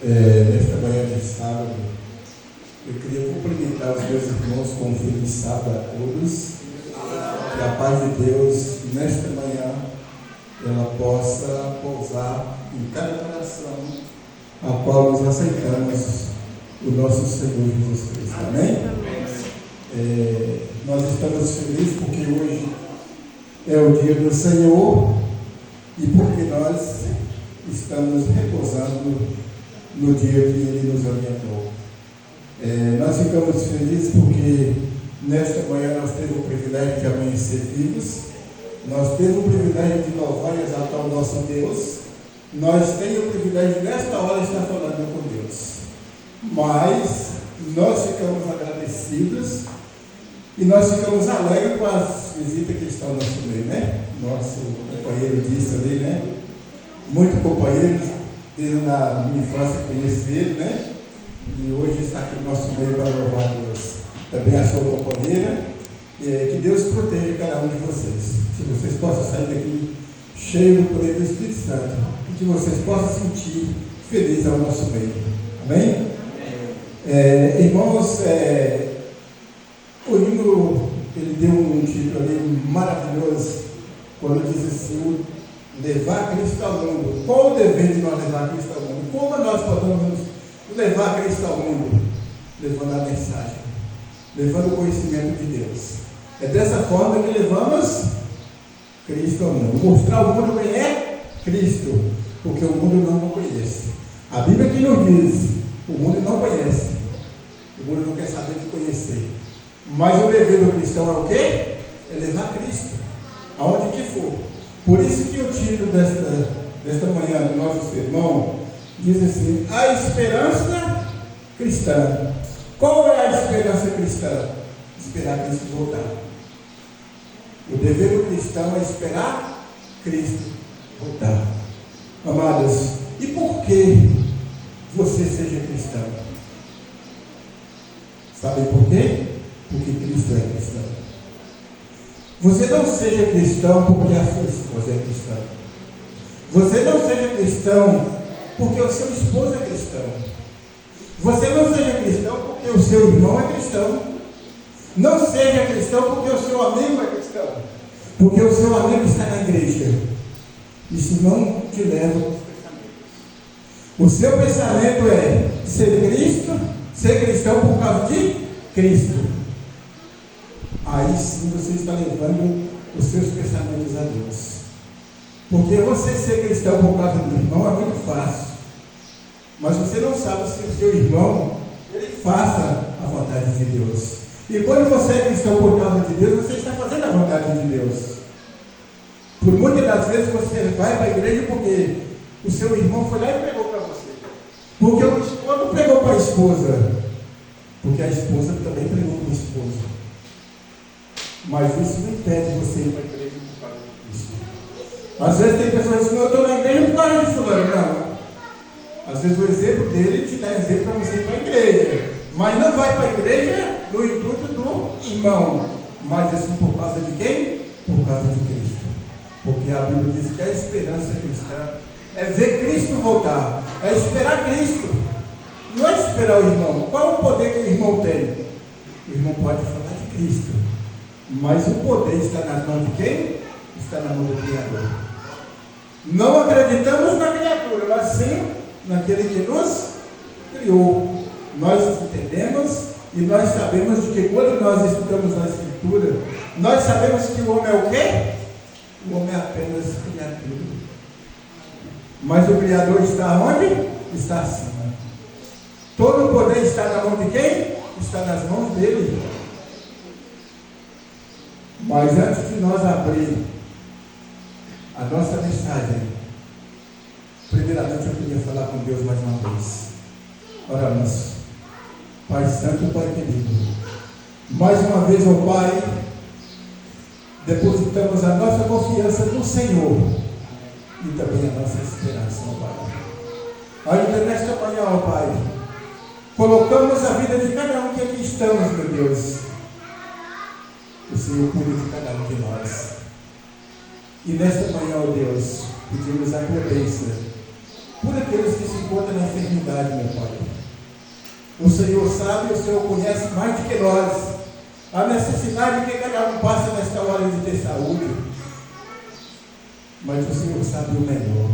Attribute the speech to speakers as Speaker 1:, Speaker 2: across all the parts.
Speaker 1: Nesta manhã de sábado, eu queria cumprimentar os meus irmãos com um feliz sábado a todos. Que a paz de Deus, nesta manhã, ela possa pousar em cada coração, a qual nós aceitamos o nosso Senhor Jesus Cristo. Amém? Nós estamos felizes porque hoje é o dia do Senhor e porque nós estamos repousando no dia que Ele nos orientou. Nós ficamos felizes porque nesta manhã nós temos o privilégio de amanhecer vivos, nós temos o privilégio de louvar e exaltar o nosso Deus, nós temos o privilégio de nesta hora estar falando com Deus, mas nós ficamos agradecidos e nós ficamos alegres com as visitas que estão no nosso meio, né? Nosso companheiro disse ali, né? Muito companheiro. Desde na minha infância conheci ele, né? E hoje está aqui no nosso meio para louvar a Deus. Também a sua companheira. Que Deus proteja cada um de vocês. Que vocês possam sair daqui cheio do poder do Espírito Santo. E que vocês possam sentir feliz ao nosso meio. Amém? Irmãos, o hino, ele deu um título ali maravilhoso. Quando diz assim: levar Cristo ao mundo. Qual o dever de nós levar Cristo ao mundo? Como nós podemos levar Cristo ao mundo? Levando a mensagem, levando o conhecimento de Deus. É dessa forma que levamos Cristo ao mundo. Mostrar ao mundo quem é Cristo, porque o mundo não o conhece. A Bíblia que nos diz: o mundo não conhece, o mundo não quer saber de conhecer. Mas o dever do cristão é o quê? É levar Cristo aonde que for. Por isso que o título desta manhã do nosso sermão diz assim: a esperança cristã. Qual é a esperança cristã? Esperar Cristo voltar. O dever do cristão é esperar Cristo voltar. Amados, e por que você seja cristão? Sabe por quê? Porque Cristo é cristão. Você não seja cristão porque a sua esposa é cristã. Você não seja cristão porque o seu esposo é cristão. Você não seja cristão porque o seu irmão é cristão. Não seja cristão porque o seu amigo é cristão. Porque o seu amigo está na igreja. Isso não te leva aos pensamentos. O seu pensamento é ser cristão por causa de Cristo. Aí sim você está levando os seus pensamentos a Deus. Porque você ser cristão por causa do irmão é muito fácil. Mas você não sabe se o seu irmão ele faça a vontade de Deus. E quando você é cristão por causa de Deus, você está fazendo a vontade de Deus. Por muitas das vezes você vai para a igreja porque o seu irmão foi lá e pregou para você. Porque o esposo pregou para a esposa. Porque a esposa também pregou para o esposo. Mas isso não impede você ir para a igreja por causa disso. Às vezes tem pessoas que dizem: eu estou na igreja por causa de fulano. Não. Às vezes o exemplo dele te dá exemplo para você ir para a igreja. Mas não vai para a igreja no intuito do irmão. Mas assim por causa de quem? Por causa de Cristo. Porque a Bíblia diz que a esperança cristã é ver Cristo voltar. É esperar Cristo. Não é esperar o irmão. Qual é o poder que o irmão tem? O irmão pode falar de Cristo. Mas o poder está nas mãos de quem? Está na mão do Criador. Não acreditamos na criatura, mas sim naquele que nos criou. Nós entendemos e nós sabemos de que quando nós estudamos a Escritura, nós sabemos que o homem é o quê? O homem é apenas criatura. Mas o Criador está onde? Está acima. Todo o poder está na mão de quem? Está nas mãos dele. Mas antes de nós abrir a nossa mensagem, primeiramente eu queria falar com Deus mais uma vez. Oramos. Pai Santo, Pai querido, mais uma vez, ó Pai, depositamos a nossa confiança no Senhor e também a nossa esperança, ó Pai. Ainda nesta manhã, ó Pai, colocamos a vida de cada um que aqui estamos, meu Deus. O Senhor cuida de cada um de nós. E nesta manhã, ó Deus, pedimos a tua bênção por aqueles que se encontram na enfermidade, necessidade, meu Pai. O Senhor sabe, o Senhor conhece mais do que nós a necessidade que cada um passa nesta hora de ter saúde. Mas o Senhor sabe o melhor.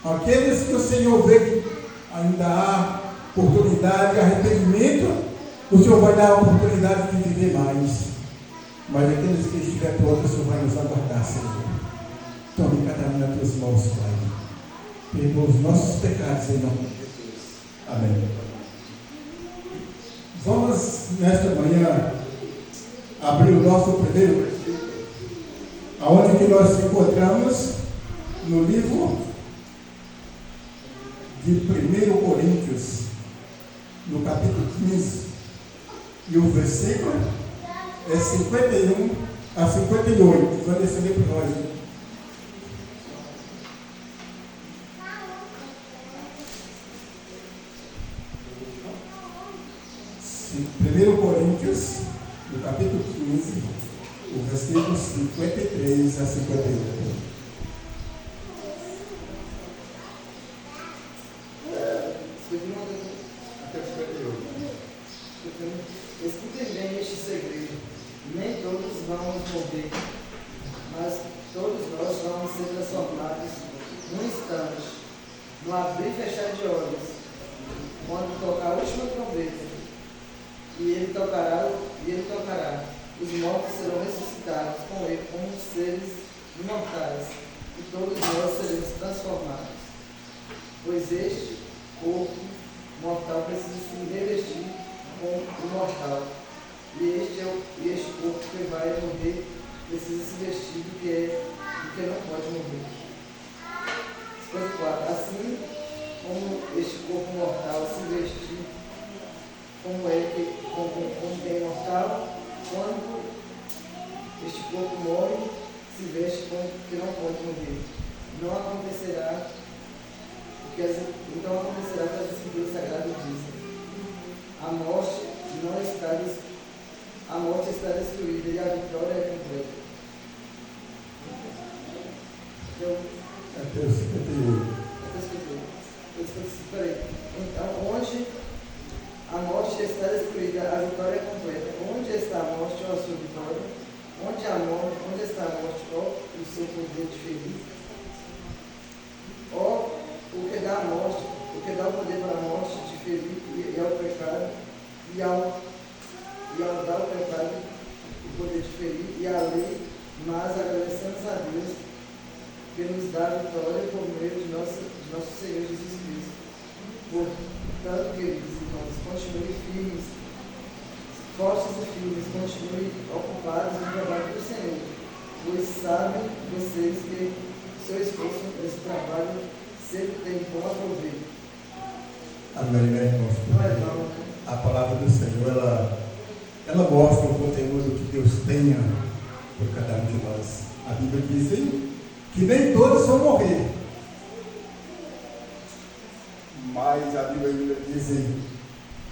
Speaker 1: Aqueles que o Senhor vê que ainda há oportunidade, arrependimento, o Senhor vai dar a oportunidade de viver mais. Mas aqueles que estiver pronto, o Senhor vai nos aguardar, Senhor. Tome cada um nas tuas mãos, Pai. Perdoa os nossos pecados em nome de Jesus. Amém. Vamos, nesta manhã, abrir o nosso primeiro versículo, aonde que nós nos encontramos no livro de 1 Coríntios, no capítulo 15, e o versículo é 51 a 58. Vou descer para nós. 1 Coríntios, no capítulo 15, o versículo 53 a 58.
Speaker 2: Escutem bem este segredo. Nem todos vamos morrer, mas todos nós vamos ser transformados num instante, no abrir e fechar de olhos, quando tocar a última trombeta. E ele tocará. Os mortos serão ressuscitados com ele como seres imortais, e todos nós seremos transformados. Pois este corpo mortal precisa se revestir com o mortal, e este corpo que vai morrer precisa se vestir do que não pode morrer. 54. Assim como este corpo mortal se vestir como é imortal, quando este corpo morre, se veste como que não pode morrer. Não acontecerá o que as Escrituras Sagradas dizem. A morte está destruída e a vitória é completa.
Speaker 1: Até o 58.
Speaker 2: Então, onde a morte está destruída, a vitória é completa. Onde está a morte ou a sua vitória? Onde está a morte ou o seu poder de ferir? Ou o que dá o poder para a morte de ferir e ao pecado, e ao dar o pecado o poder de ferir e a lei, mas agradecemos a Deus que nos dá a vitória por meio de nosso Senhor Jesus Cristo. Portanto, queridos irmãos, continuem firmes, fortes e firmes, continuem ocupados no trabalho do Senhor, pois sabem vocês que seu esforço nesse trabalho sempre tem bom aproveito.
Speaker 1: Amém, né, irmãos? A palavra do Senhor, ela mostra o conteúdo que Deus tenha por cada um de nós. A Bíblia diz que nem todos vão morrer, mas a Bíblia diz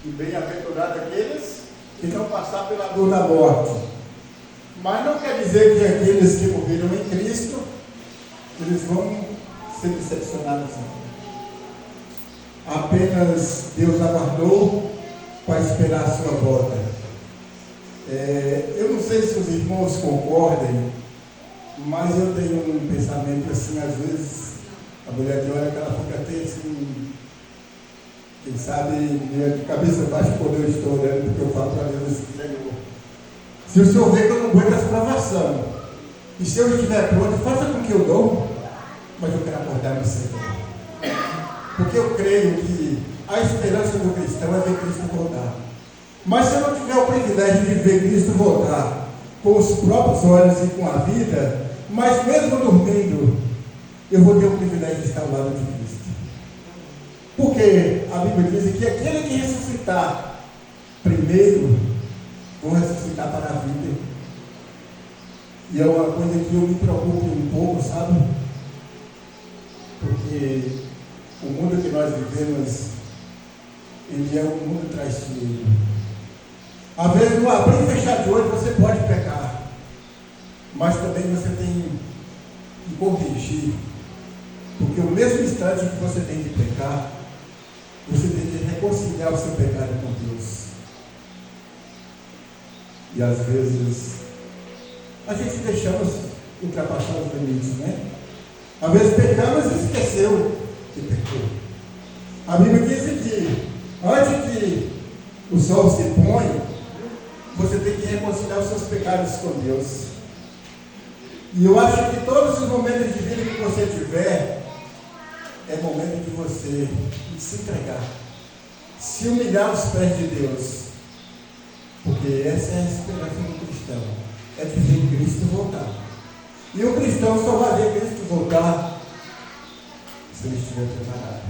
Speaker 1: que bem-aventurado aqueles que não passar pela dor da morte. Mas não quer dizer que aqueles que morreram em Cristo, eles vão ser decepcionados. Apenas Deus aguardou para esperar a sua volta. Eu não sei se os irmãos concordem, mas eu tenho um pensamento assim, às vezes a mulher de hora que ela fica até assim, quem sabe, de cabeça baixa quando eu estou orando, porque eu falo para Deus assim: Senhor, se o Senhor vê que eu não aguento essa provação, e se eu estiver pronto, faça com que eu dou, mas eu quero acordar no Senhor. Porque eu creio que a esperança do cristão é ver Cristo voltar. Mas se eu não tiver o privilégio de ver Cristo voltar com os próprios olhos e com a vida, mas mesmo dormindo, eu vou ter o privilégio de estar ao lado de Cristo. Porque a Bíblia diz que aquele que ressuscitar primeiro, vão ressuscitar para a vida. E é uma coisa que eu me preocupo um pouco, sabe? Porque o mundo que nós vivemos, ele é um mundo traiçoeiro. Às vezes, no abrir e fechar de olho, você pode pecar, mas também você tem que corrigir, porque o mesmo instante que você tem de pecar, você reconciliar o seu pecado com Deus. E às vezes a gente deixamos ultrapassar os limites, né? Às vezes pecamos e esqueceu que pecou. A Bíblia diz que antes que o sol se põe, você tem que reconciliar os seus pecados com Deus. E eu acho que todos os momentos de vida que você tiver, é momento de você se entregar, se humilhar aos pés de Deus. Porque essa é a esperança do cristão, é de ver Cristo voltar. E o cristão só vai ver Cristo voltar se ele estiver preparado.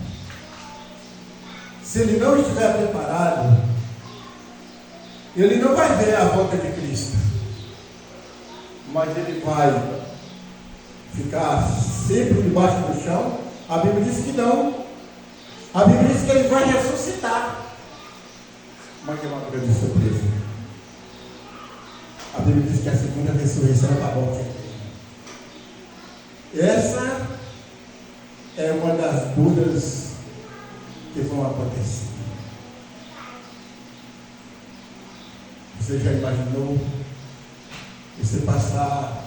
Speaker 1: Se ele não estiver preparado, ele não vai ver a volta de Cristo, mas ele vai ficar sempre debaixo do chão. A Bíblia diz que não. A Bíblia diz que ele vai ressuscitar. Mas é uma grande surpresa. A Bíblia diz que a segunda ressurreição é a volta. Essa é uma das dúvidas que vão acontecer. Você já imaginou você passar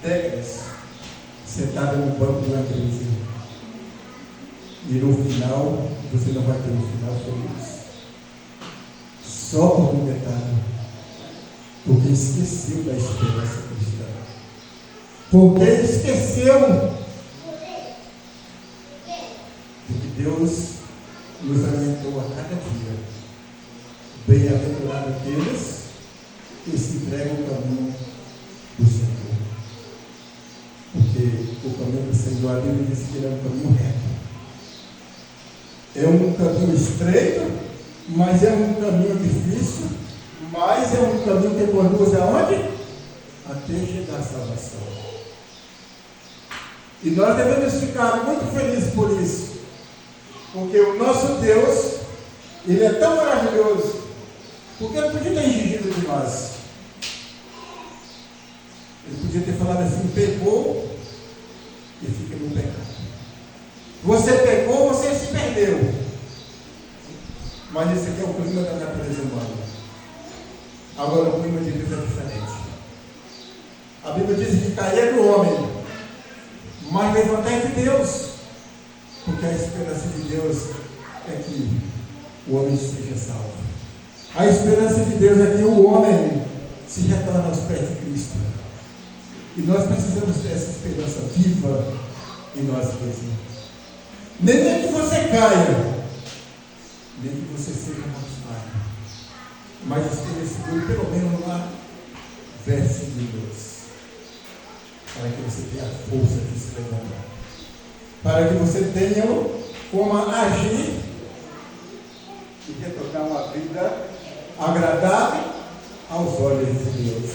Speaker 1: décadas sentado no banco de uma igreja e no final você não vai ter um final feliz? Só por um detalhe, porque esqueceu da esperança cristã, porque esqueceu de que Deus nos alimentou a cada dia. Bem-aventurado aqueles que se entregam ao caminho do Senhor, porque o caminho do Senhor, a Bíblia diz que ele é um caminho reto. É um caminho estreito, mas é um caminho difícil, mas é um caminho que conduz aonde? Até chegar à salvação. E nós devemos ficar muito felizes por isso, porque o nosso Deus, ele é tão maravilhoso, porque ele podia ter exigido de nós. Ele podia ter falado assim: pecou e fica no pecado. Você pecou, você se perdeu. Mas esse aqui é o clima da natureza humana. Agora o clima de Deus é diferente. A Bíblia diz que cair é do homem, mas levantar é de Deus. Porque a esperança de Deus é que o homem seja salvo. A esperança de Deus é que o homem se retorne aos pés de Cristo. E nós precisamos ter essa esperança viva em nós mesmos. Nem que você caia, nem que você seja amaldiçoado, mas esteja seguro pelo menos numa veste de Deus, para que você tenha a força de se levantar, para que você tenha como agir e retornar uma vida agradável aos olhos de Deus.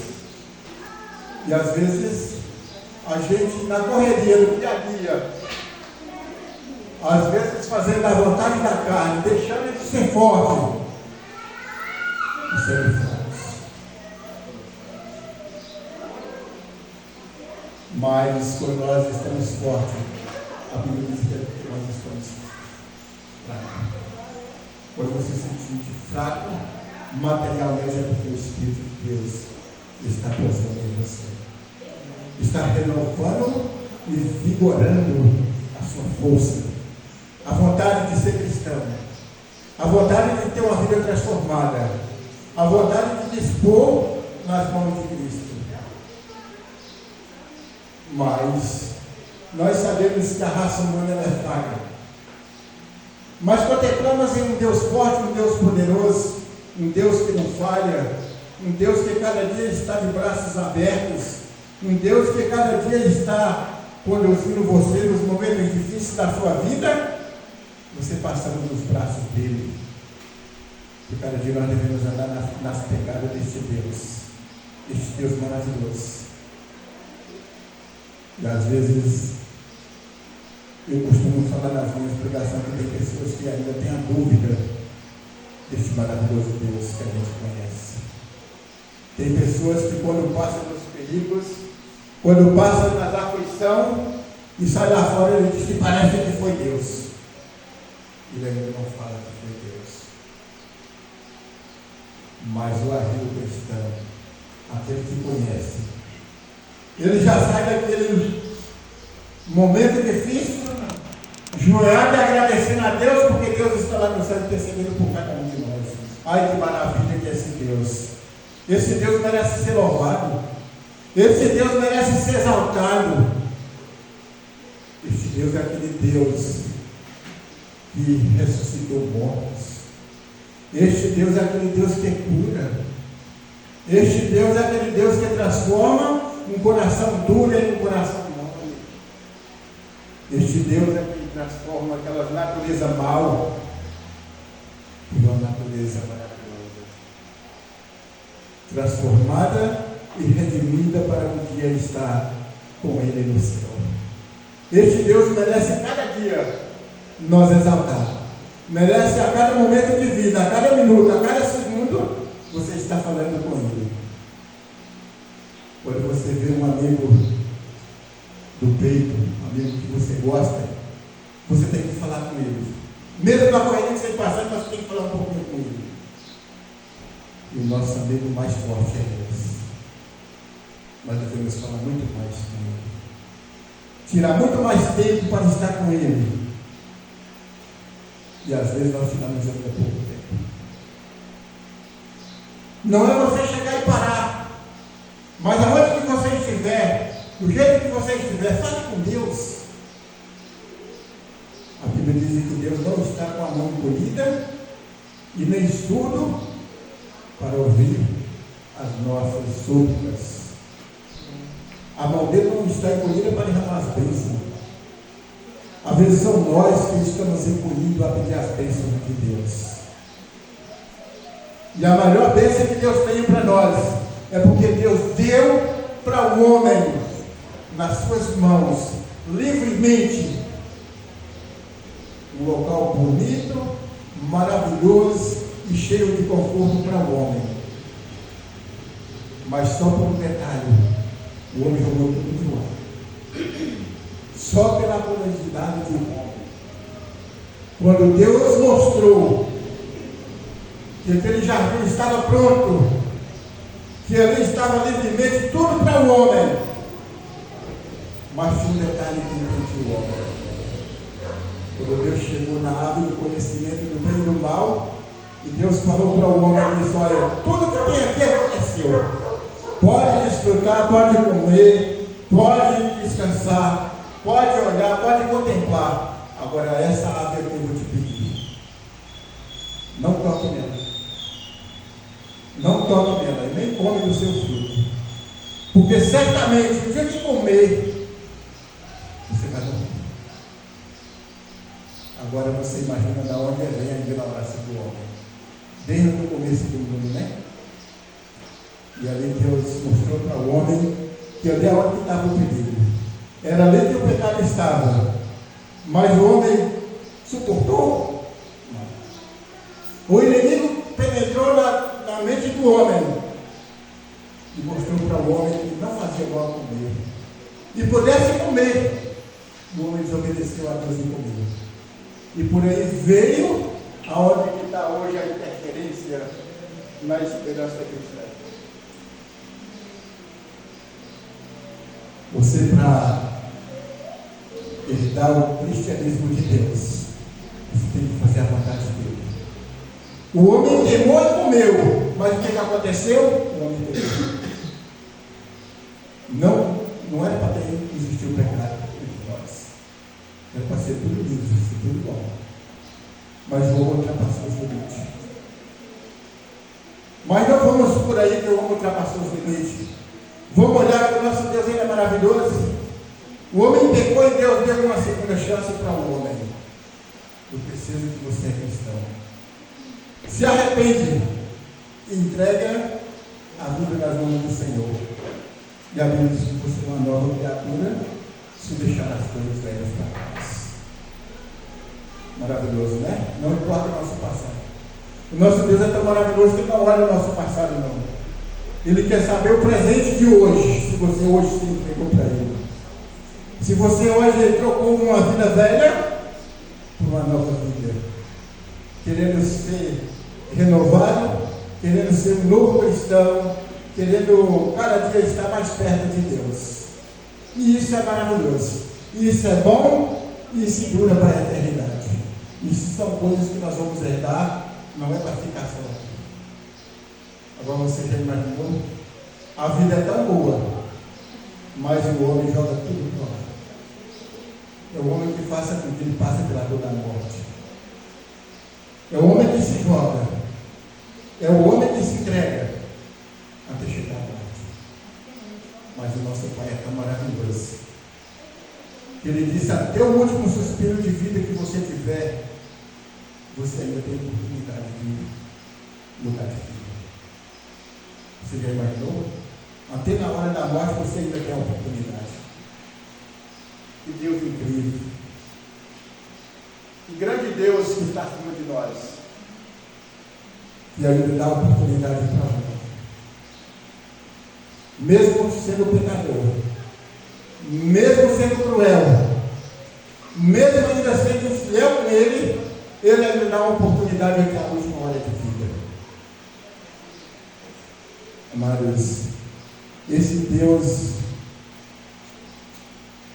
Speaker 1: E às vezes a gente, na correria do dia a dia, às vezes fazendo a vontade da carne, deixando de ser forte, e serem fracos. Mas quando nós estamos fortes, a Bíblia diz que nós estamos fracos. Quando você se sente fraco, materialmente, é porque o Espírito de Deus está pousando em você, está renovando e vigorando a sua força, a vontade de ser cristão, a vontade de ter uma vida transformada, a vontade de dispor nas mãos de Cristo. Mas nós sabemos que a raça humana é fraca. Mas contemplamos em um Deus forte, um Deus poderoso, um Deus que não falha, um Deus que cada dia está de braços abertos, um Deus que cada dia está conduzindo você nos momentos difíceis da sua vida, você passando nos braços dele. E cada dia nós devemos andar nas pegadas deste Deus maravilhoso. E às vezes eu costumo falar nas minhas pregações que tem pessoas que ainda têm a dúvida deste maravilhoso Deus que a gente conhece. Tem pessoas que quando passam nos perigos, quando passam nas aflições e sai lá fora, ele diz que parece que foi Deus. ele ainda não fala que foi Deus. Mas o ardil cristão, aquele que conhece, ele já sai daquele momento difícil, joelhado e agradecendo a Deus, porque Deus está lá no céu intercedendo por cada um de nós. Ai, que maravilha que é esse Deus. Esse Deus merece ser louvado. Esse Deus merece ser exaltado. Este Deus é aquele Deus que ressuscitou mortos. Este Deus é aquele Deus que cura. Este Deus é aquele Deus que transforma um coração duro em um coração mole. Este Deus é que transforma aquela natureza mal em uma natureza maravilhosa, transformada e redimida para um dia estar com Ele no céu. Este Deus merece cada dia nós exaltar. Merece a cada momento de vida, a cada minuto, a cada segundo, você está falando com Ele. Quando você vê um amigo do peito, um amigo que você gosta, você tem que falar com ele. Mesmo na correria que você passar, você tem que falar um pouquinho com ele. E o nosso amigo mais forte é Deus. Nós devemos falar muito mais com Ele. Tirar muito mais tempo para estar com Ele. E às vezes nós tiramos ainda pouco tempo. Não é você chegar e parar. Mas aonde que você estiver, do jeito que você estiver, fale com Deus. A Bíblia diz que Deus não está com a mão encolhida e nem surdo para ouvir as nossas súplicas. A mão dele não está encolhida para derramar as bênçãos. Às vezes são nós que estamos encolhidos a pedir as bênçãos de Deus. E a maior bênção que Deus tem para nós é porque Deus deu para o homem, nas suas mãos, livremente, um local bonito, maravilhoso e cheio de conforto para o homem. Mas só por um detalhe, o homem jogou tudo de lado. Só pela curiosidade do homem. Quando Deus mostrou que aquele jardim estava pronto, que ali estava livremente tudo para o homem, mas tinha um detalhe que impediu o homem. Quando Deus chegou na árvore do conhecimento do bem e do mal, e Deus falou para o homem e disse: olha, tudo que tem aqui aconteceu. Pode desfrutar, pode comer, pode descansar, pode olhar, pode contemplar. Agora essa árvore que eu vou te pedir, não toque nela. Não toque nela e nem come do seu fruto. Porque certamente, no dia que comer, você vai morrer. Agora você imagina de onde vem a ignorância do homem. Desde o começo do mundo, né? E ali Deus mostrou para o homem que ali é onde estava o perigo. Era ali que o pecado estava. Mas o homem suportou? Não. O inimigo penetrou na mente do homem e mostrou para o homem que não fazia mal a comer. E pudesse comer, o homem desobedeceu a Deus e comeu. E por aí veio aonde que está hoje a interferência na esperança cristã. Você, para herdar o cristianismo de Deus, você tem que fazer a vontade dele. O homem queimou e comeu, mas o que aconteceu? O homem pecou. Não era para ter existir o pecado entre nós. Era para ser tudo lindo, ser tudo bom. Mas o homem ultrapassou os limites. Mas não vamos por aí que o homem ultrapassou os limites. Vamos olhar que o nosso Deus ainda é maravilhoso. O homem pecou e Deus deu uma segunda chance para o homem. Eu preciso que você é cristão. Se arrepende e entrega a vida nas mãos do Senhor. E a Bíblia diz que você é uma nova criatura se deixar as coisas velhas para trás. Maravilhoso, né? Não importa o nosso passado. O nosso Deus é tão maravilhoso que ele não olha o nosso passado, não. Ele quer saber o presente de hoje, se você hoje se entregou para Ele. Se você hoje trocou uma vida velha por uma nova vida. querendo ser renovado, querendo ser um novo cristão, querendo cada dia estar mais perto de Deus. E isso é maravilhoso. Isso é bom e isso dura para a eternidade. Isso são coisas que nós vamos herdar, não é para ficar só aqui. Agora você já imaginou? A vida é tão boa, mas o homem joga tudo para lá. É o homem que faça com que ele passe pela dor da morte. É o homem que se joga. É o homem que se entrega até chegar à morte. Mas o nosso Pai é tão maravilhoso que Ele disse: até o último suspiro de vida que você tiver, você ainda tem oportunidade de mudar de vida. Você já imaginou? Até na hora da morte você ainda tem a oportunidade. Que Deus incrível. Que grande Deus que está acima de nós. E ainda dá oportunidade para nós. Mesmo sendo pecador, mesmo sendo cruel, mesmo ainda sendo infiel com Ele, Ele ainda dá uma oportunidade até a última hora de vida. Amados, esse Deus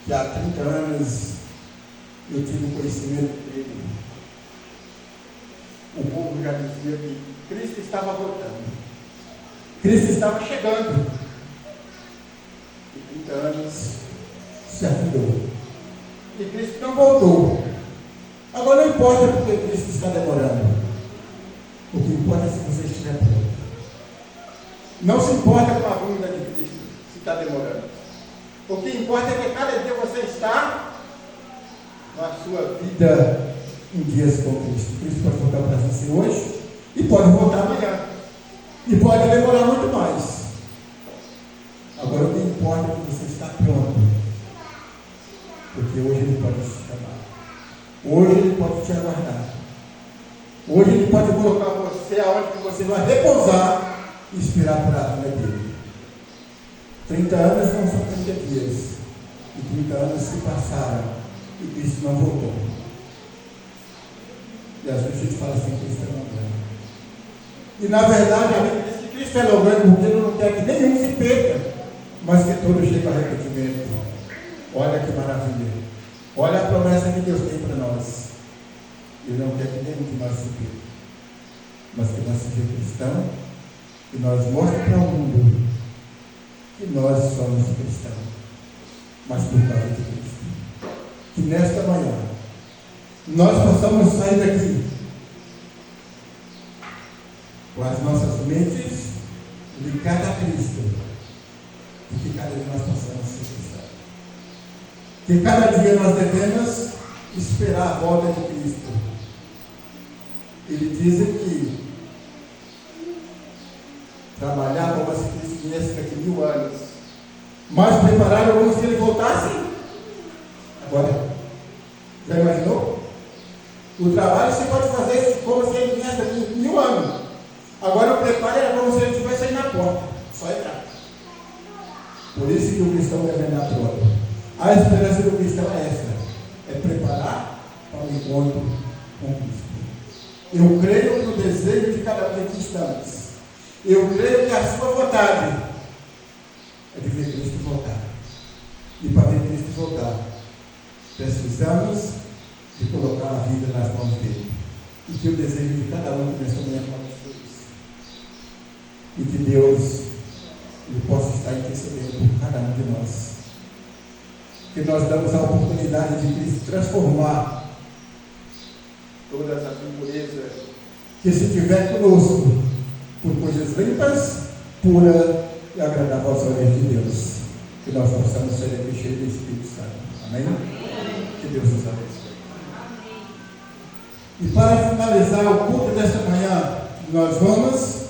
Speaker 1: que há 30 anos eu tive conhecimento dele, o povo já dizia que Cristo estava voltando, Cristo estava chegando, e 30 anos se afundou, e Cristo não voltou. Agora não importa porque Cristo está demorando, o que importa é se você estiver pronto. Não se importa com a vinda de Cristo, se está demorando. O que importa é que cada dia você está na sua vida em dias com Cristo. Cristo pode voltar para você hoje e pode voltar amanhã. E pode demorar muito mais. Agora o que importa é que você está pronto. Porque hoje Ele pode te chamar. Hoje Ele pode te aguardar. Hoje Ele pode colocar você aonde que você vai repousar e esperar por a vinda dele. 30 anos não são 30 dias. E 30 anos se passaram e Cristo não voltou. E às vezes a gente fala assim: Cristo é longano. E na verdade a Bíblia diz que Cristo é longano porque Ele não quer que nenhum se perca, mas que todos cheguem ao arrependimento. Olha que maravilha. Olha a promessa que Deus tem para nós. Ele não quer que nenhum de nós se perca, mas que nós sejamos cristãos, que nós mostremos para o mundo que nós somos cristãos, mas por causa de Cristo. Que nesta manhã nós possamos sair daqui com as nossas mentes ligadas a Cristo, e que cada dia nós possamos ser cristãos. Que cada dia nós devemos esperar a volta de Cristo. Ele diz que trabalhar como se Cristo viesse daqui 1000 anos, mas prepararam como se Ele voltasse agora. Já imaginou? O trabalho você pode fazer como se Ele viesse daqui 1000 anos. Agora o preparo era como se Ele estivesse aí na porta, só entrar. Por isso que o cristão deve andar pronto. A esperança do cristão é essa: é preparar para o encontro com Cristo. Eu creio no desejo de cada um que estamos. Eu creio que a sua vontade é de ver Cristo voltar. E para ver Cristo voltar, precisamos de colocar a vida nas mãos dele. E que o desejo de cada um que nesta manhã pode ser isso. E que Deus Ele possa estar intercedendo por cada um de nós. Que nós damos a oportunidade de Cristo transformar todas as impurezas que se tiver conosco por coisas limpas, puras e agradáveis aos olhos de Deus. Que nós possamos ser cheios do Espírito Santo. Amém? Que Deus nos abençoe. E para finalizar o culto desta manhã, nós vamos